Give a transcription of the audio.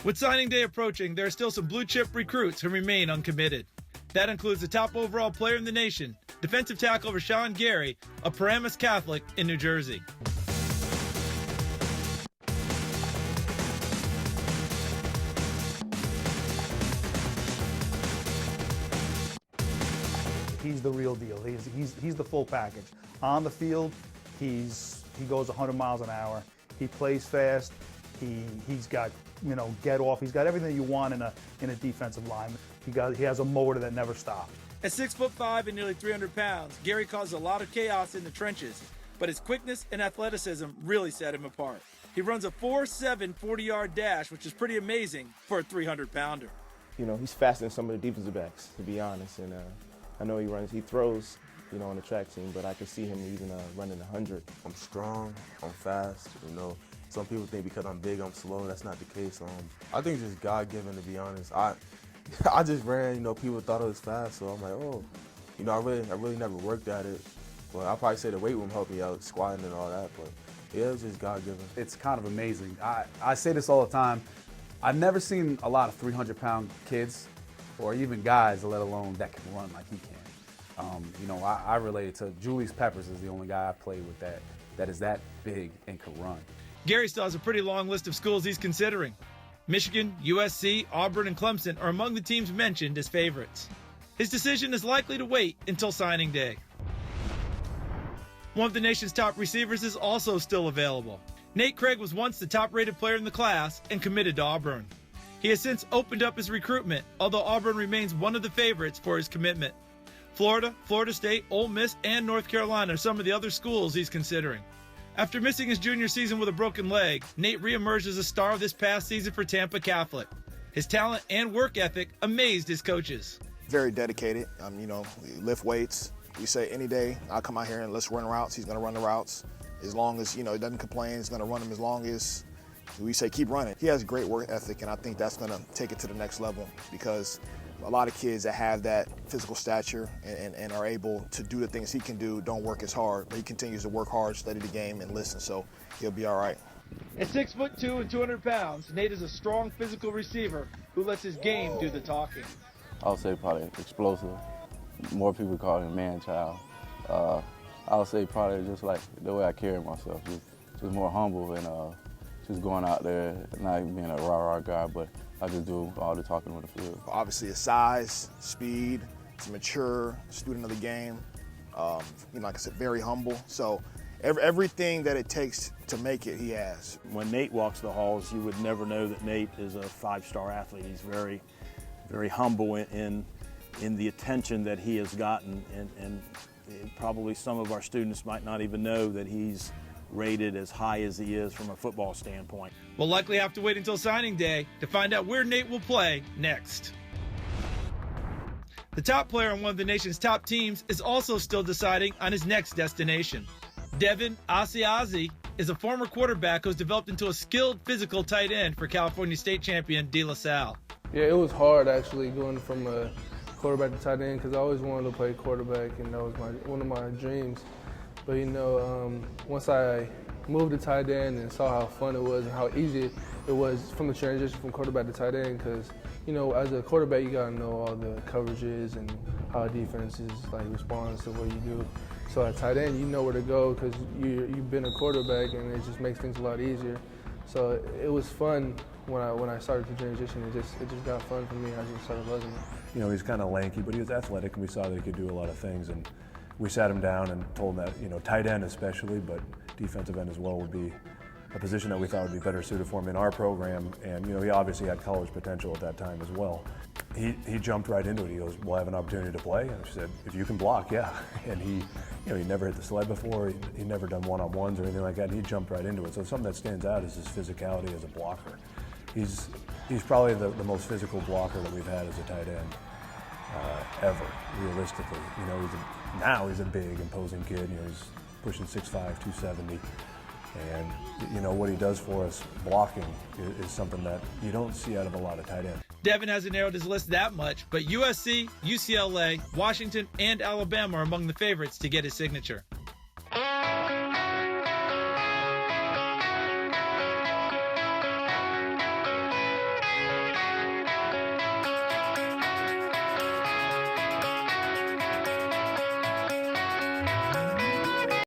With signing day approaching, there are still some blue-chip recruits who remain uncommitted. That includes the top overall player in the nation, defensive tackle Rashan Gary, a Paramus Catholic in New Jersey. He's the real deal. He's the full package. On the field, he goes 100 miles an hour. He plays fast. He's got, get off. He's got everything you want in a defensive lineman. He has a motor that never stops. At 6'5" and nearly 300 pounds, Gary caused a lot of chaos in the trenches, but his quickness and athleticism really set him apart. He runs a 4.7 40-yard dash, which is pretty amazing for a 300-pounder. He's faster than some of the defensive backs, to be honest, and I know he throws, on the track team, but I can see him even running 100. I'm strong, I'm fast, Some people think because I'm big, I'm slow. That's not the case. I think it's just God-given, to be honest. I just ran, people thought I was fast, so I'm like, oh. I really never worked at it. But I'll probably say the weight room helped me out, squatting and all that, but yeah, it was just God-given. It's kind of amazing. I say this all the time. I've never seen a lot of 300-pound kids or even guys, let alone that can run like he can. I related to Julius Peppers is the only guy I played with that is that big and can run. Gary still has a pretty long list of schools he's considering. Michigan, USC, Auburn, and Clemson are among the teams mentioned as favorites. His decision is likely to wait until signing day. One of the nation's top receivers is also still available. Nate Craig was once the top-rated player in the class and committed to Auburn. He has since opened up his recruitment, although Auburn remains one of the favorites for his commitment. Florida, Florida State, Ole Miss, and North Carolina are some of the other schools he's considering. After missing his junior season with a broken leg, Nate reemerged as a star this past season for Tampa Catholic. His talent and work ethic amazed his coaches. Very dedicated. We lift weights. We say any day, I'll come out here and let's run routes. He's going to run the routes. As long as, he doesn't complain, he's going to run them as long as we say keep running. He has a great work ethic, and I think that's going to take it to the next level because a lot of kids that have that physical stature and are able to do the things he can do don't work as hard, but he continues to work hard, study the game, and listen, so he'll be all right. At 6'2" and 200 pounds, Nate is a strong physical receiver who lets his game do the talking. I would say probably explosive. More people call him man-child. I would say probably just like the way I carry myself, just more humble and just going out there, not being a rah-rah guy, but I just do all the talking on the field. Obviously his size, speed, he's a mature student of the game. Like I said, very humble. So everything that it takes to make it, he has. When Nate walks the halls, you would never know that Nate is a five-star athlete. He's very, very humble in the attention that he has gotten, and probably some of our students might not even know that he's rated as high as he is from a football standpoint. We'll likely have to wait until signing day to find out where Nate will play next. The top player on one of the nation's top teams is also still deciding on his next destination. Devin Asiasi is a former quarterback who's developed into a skilled physical tight end for California State champion De La Salle. Yeah, it was hard actually going from a quarterback to tight end because I always wanted to play quarterback, and that was one of my dreams. But once I moved to tight end and saw how fun it was and how easy it was from the transition from quarterback to tight end, because as a quarterback you gotta know all the coverages and how defenses responds to what you do. So at tight end you know where to go because you've been a quarterback, and it just makes things a lot easier. So it was fun when I started to transition. It just got fun for me. I just started loving it. He's kind of lanky, but he was athletic, and we saw that he could do a lot of things. And we sat him down and told him that, tight end especially, but defensive end as well would be a position that we thought would be better suited for him in our program. And, he obviously had college potential at that time as well. He jumped right into it. He goes, we'll have an opportunity to play. And I said, if you can block, yeah. And he never hit the sled before. He'd never done one-on-ones or anything like that. And he jumped right into it. So something that stands out is his physicality as a blocker. He's probably the most physical blocker that we've had as a tight end ever, realistically. He's a big, imposing kid. He's pushing 6'5", 270. And, what he does for us blocking is something that you don't see out of a lot of tight ends. Devin hasn't narrowed his list that much, but USC, UCLA, Washington, and Alabama are among the favorites to get his signature.